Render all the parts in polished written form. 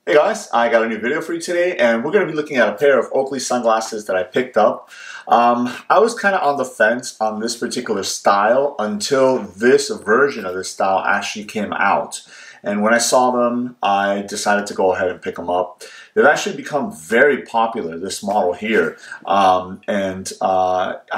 Hey guys, I got a new video for you today, and we're going to be looking at a pair of Oakley sunglasses that I picked up. I was kind of on the fence on this particular style until this version of this style actually came out. And when I saw them, I decided to go ahead and pick them up. They've actually become very popular, this model here. I've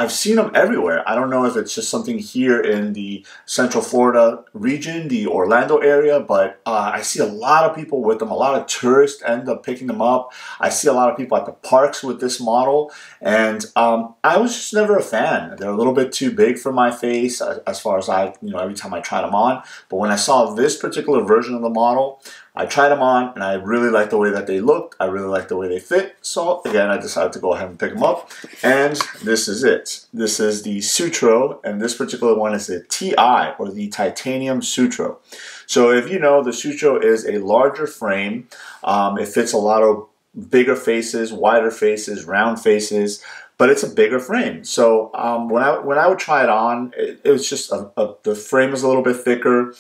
seen them everywhere. I don't know if it's just something here in the Central Florida region, the Orlando area, but I see a lot of people with them. A lot of tourists end up picking them up. I see a lot of people at the parks with this model, and I was just never a fan. They're a little bit too big for my face as far as every time I tried them on. But when I saw this particular version of the model, I tried them on, and I really liked the way that they looked. I really liked the way they fit. So again, I decided to go ahead and pick them up. And this is it. This is the Sutro, and this particular one is the Ti, or the Titanium Sutro. So if you know, the Sutro is a larger frame. It fits a lot of bigger faces, wider faces, round faces, but it's a bigger frame. So when I would try it on, it was just the frame is a little bit thicker.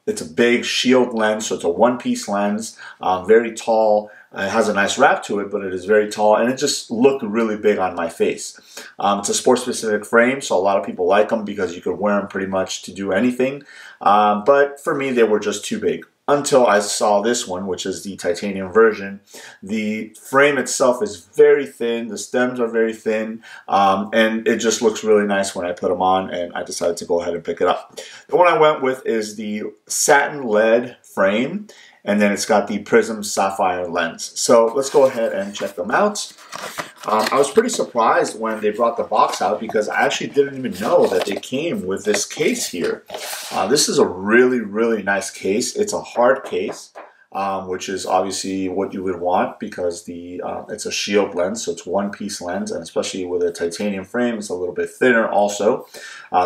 It's a big shield lens, so it's a one-piece lens, very tall. It has a nice wrap to it, but it is very tall, and it just looked really big on my face. It's a sport-specific frame, so a lot of people like them because you could wear them pretty much to do anything. But for me, they were just too big. Until I saw this one, which is the titanium version. The frame itself is very thin, the stems are very thin, and it just looks really nice when I put them on, and I decided to go ahead and pick it up. The one I went with is the satin lead frame, and then it's got the prism sapphire lens. So let's go ahead and check them out. I was pretty surprised when they brought the box out because I actually didn't even know that they came with this case here. This is a really, really nice case. It's a hard case, which is obviously what you would want because it's a shield lens, so it's one-piece lens, and especially with a titanium frame, it's a little bit thinner also.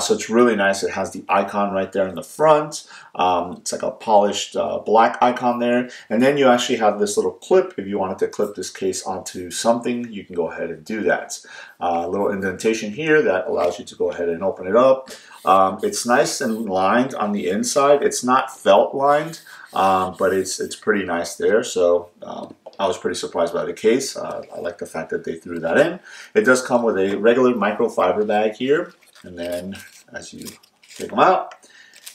So it's really nice. It has the icon right there in the front. It's like a polished black icon there. And then you actually have this little clip. If you wanted to clip this case onto something, you can go ahead and do that. A little indentation here that allows you to go ahead and open it up. It's nice and lined on the inside. It's not felt lined, but it's pretty nice there. So I was pretty surprised by the case. I like the fact that they threw that in. It does come with a regular microfiber bag here. And then as you take them out,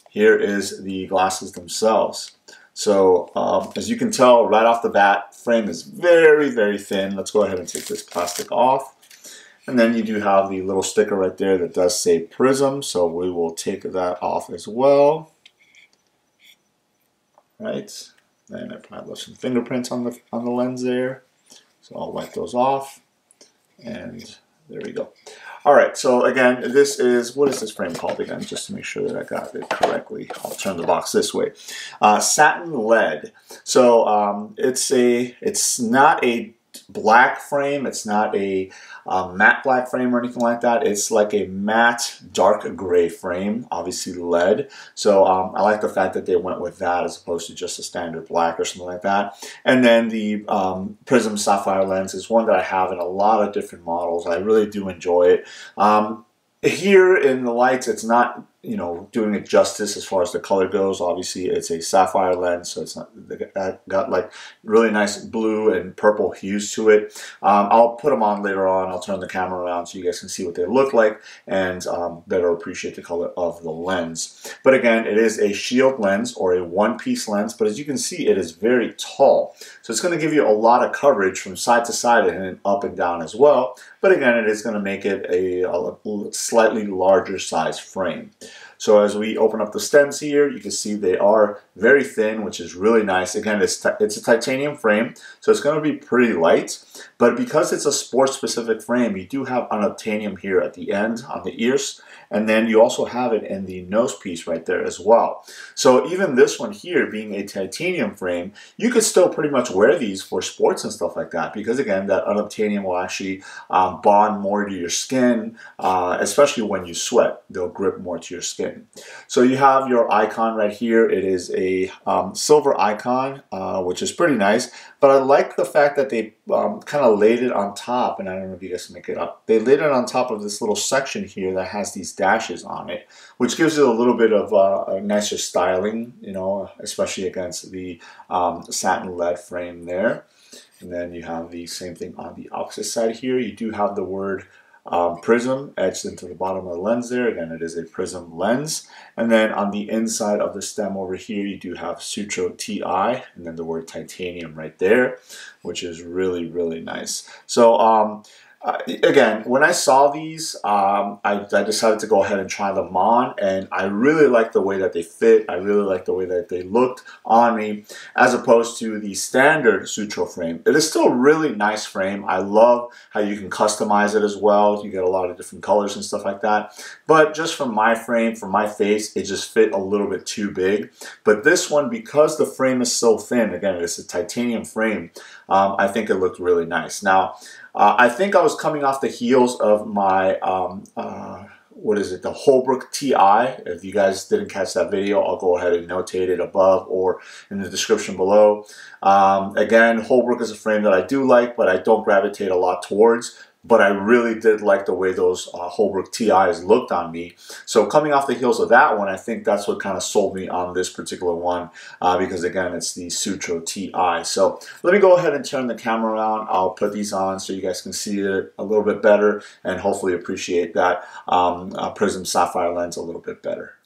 here is the glasses themselves. So as you can tell right off the bat, frame is very, very thin. Let's go ahead and take this plastic off. And then you do have the little sticker right there that does say Prism. So we will take that off as well. Right. Then I probably left some fingerprints on the lens there. So I'll wipe those off. And there we go. All right, so again, this is, what is this frame called again? Just to make sure that I got it correctly. I'll turn the box this way. Satin lead. So it's not a black frame. It's not a matte black frame or anything like that. It's like a matte dark gray frame, obviously lead. So I like the fact that they went with that as opposed to just a standard black or something like that. And then the prism sapphire lens is one that I have in a lot of different models. I really do enjoy it. Here in the lights, it's not, doing it justice as far as the color goes. Obviously, it's a sapphire lens, so it's not got like really nice blue and purple hues to it. I'll put them on later on. I'll turn the camera around so you guys can see what they look like and better appreciate the color of the lens. But again, it is a shield lens or a one-piece lens, but as you can see, it is very tall. So it's going to give you a lot of coverage from side to side and up and down as well. But again, it is going to make it a slightly larger size frame. So as we open up the stems here, you can see they are very thin, which is really nice. Again, it's a titanium frame, so it's going to be pretty light. But because it's a sport-specific frame, you do have unobtainium here at the end on the ears, and then you also have it in the nose piece right there as well. So even this one here being a titanium frame, you could still pretty much wear these for sports and stuff like that because again, that unobtainium will actually bond more to your skin, especially when you sweat. They'll grip more to your skin. So you have your icon right here. It is a silver icon, which is pretty nice, but I like the fact that they kind of laid it on top, and I don't know if you guys can make it up. They laid it on top of this little section here that has these dashes on it, which gives it a little bit of a nicer styling, you know, especially against the satin lead frame there. And then you have the same thing on the opposite side here. You do have the word prism etched into the bottom of the lens there. Again, it is a prism lens. And then on the inside of the stem over here, you do have Sutro Ti, and then the word titanium right there, which is really, really nice. So again, when I saw these, I decided to go ahead and try them on, and I really like the way that they fit. I really like the way that they looked on me, as opposed to the standard Sutro frame. It is still a really nice frame. I love how you can customize it as well. You get a lot of different colors and stuff like that. But just for my frame, for my face, it just fit a little bit too big. But this one, because the frame is so thin, again, it's a titanium frame, I think it looked really nice. Now, I think I was coming off the heels of my, what is it, the Holbrook Ti. If you guys didn't catch that video, I'll go ahead and notate it above or in the description below. Again, Holbrook is a frame that I do like, but I don't gravitate a lot towards. But I really did like the way those Holbrook TIs looked on me. So coming off the heels of that one, I think that's what kind of sold me on this particular one, because again, it's the Sutro Ti. So let me go ahead and turn the camera around. I'll put these on so you guys can see it a little bit better and hopefully appreciate that prism sapphire lens a little bit better.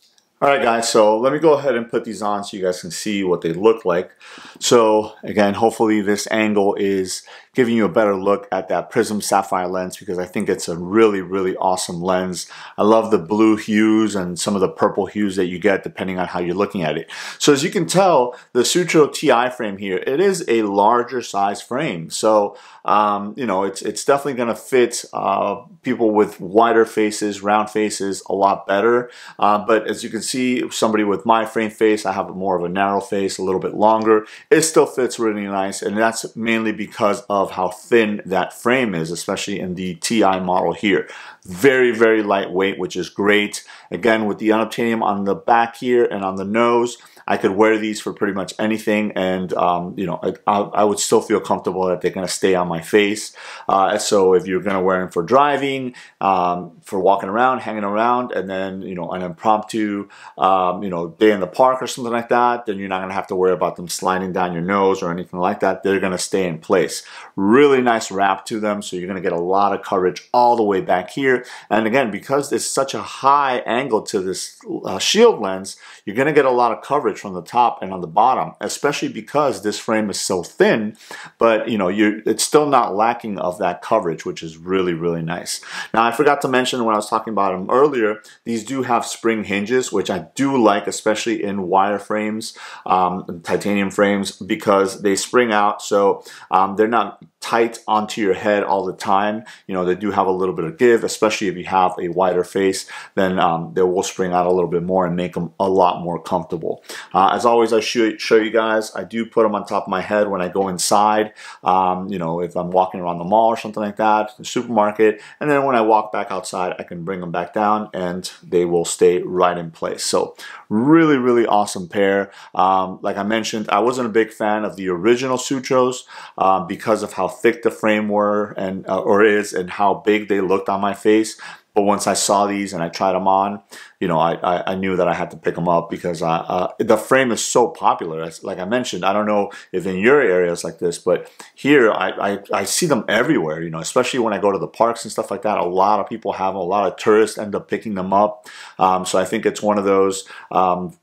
Alright guys, so let me go ahead and put these on so you guys can see what they look like. So again, hopefully this angle is giving you a better look at that prism sapphire lens, because I think it's a really, really awesome lens. I love the blue hues and some of the purple hues that you get depending on how you're looking at it. So as you can tell, the Sutro Ti frame here, it is a larger size frame. So you know, it's definitely going to fit people with wider faces, round faces a lot better. But as you can see, somebody with my frame face, I have more of a narrow face, a little bit longer. It still fits really nice, and that's mainly because of how thin that frame is, especially in the Ti model here. Very, very lightweight, which is great. Again, with the unobtainium on the back here and on the nose, I could wear these for pretty much anything, and you know, I would still feel comfortable that they're going to stay on my face. So if you're going to wear them for driving, for walking around, hanging around, and then, you know, an impromptu, you know, day in the park or something like that, then you're not going to have to worry about them sliding down your nose or anything like that. They're going to stay in place. Really nice wrap to them, so you're going to get a lot of coverage all the way back here. And again, because there's such a high angle to this shield lens, you're going to get a lot of coverage from the top and on the bottom, especially because this frame is so thin, but you know, it's still not lacking of that coverage, which is really, really nice. Now, I forgot to mention when I was talking about them earlier, these do have spring hinges, which I do like, especially in wire frames, titanium frames, because they spring out, so they're not tight onto your head all the time. You know, they do have a little bit of give, especially if you have a wider face, then they will spring out a little bit more and make them a lot more comfortable. As always, I show you guys, I do put them on top of my head when I go inside, you know, if I'm walking around the mall or something like that, the supermarket, and then when I walk back outside, I can bring them back down and they will stay right in place. So really, really awesome pair. Like I mentioned, I wasn't a big fan of the original Sutros because of how thick the frame were or is, and how big they looked on my face. But once I saw these and I tried them on, you know, I knew that I had to pick them up because the frame is so popular. Like I mentioned, I don't know if in your areas like this, but here I see them everywhere, you know, especially when I go to the parks and stuff like that. A lot of people have them. A lot of tourists end up picking them up. So I think it's one of those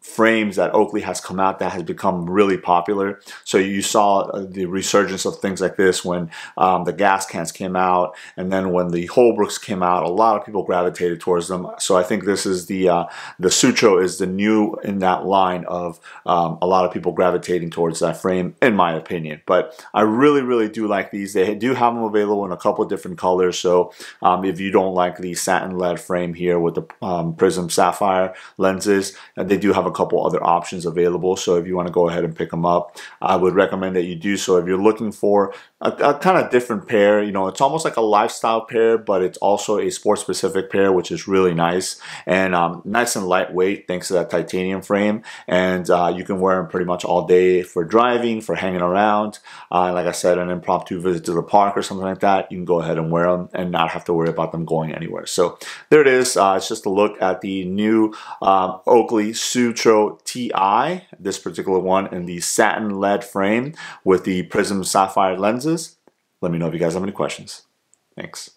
frames that Oakley has come out that has become really popular. So you saw the resurgence of things like this when the gas cans came out, and then when the Holbrooks came out, a lot of people gravitated towards them. So I think this is the Sutro is the new in that line of a lot of people gravitating towards that frame, in my opinion. But I really, really do like these. They do have them available in a couple of different colors. So if you don't like the satin lead frame here with the prism sapphire lenses, they do have a couple other options available. So if you want to go ahead and pick them up, I would recommend that you do so. If you're looking for a kind of different pair, you know, it's almost like a lifestyle pair, but it's also a sports specific pair, which is really nice. And Nice and lightweight thanks to that titanium frame, and you can wear them pretty much all day for driving, for hanging around. Like I said, an impromptu visit to the park or something like that, you can go ahead and wear them and not have to worry about them going anywhere. So there it is. It's just a look at the new Oakley Sutro Ti, this particular one in the satin lead frame with the prism sapphire lenses. Let me know if you guys have any questions. Thanks.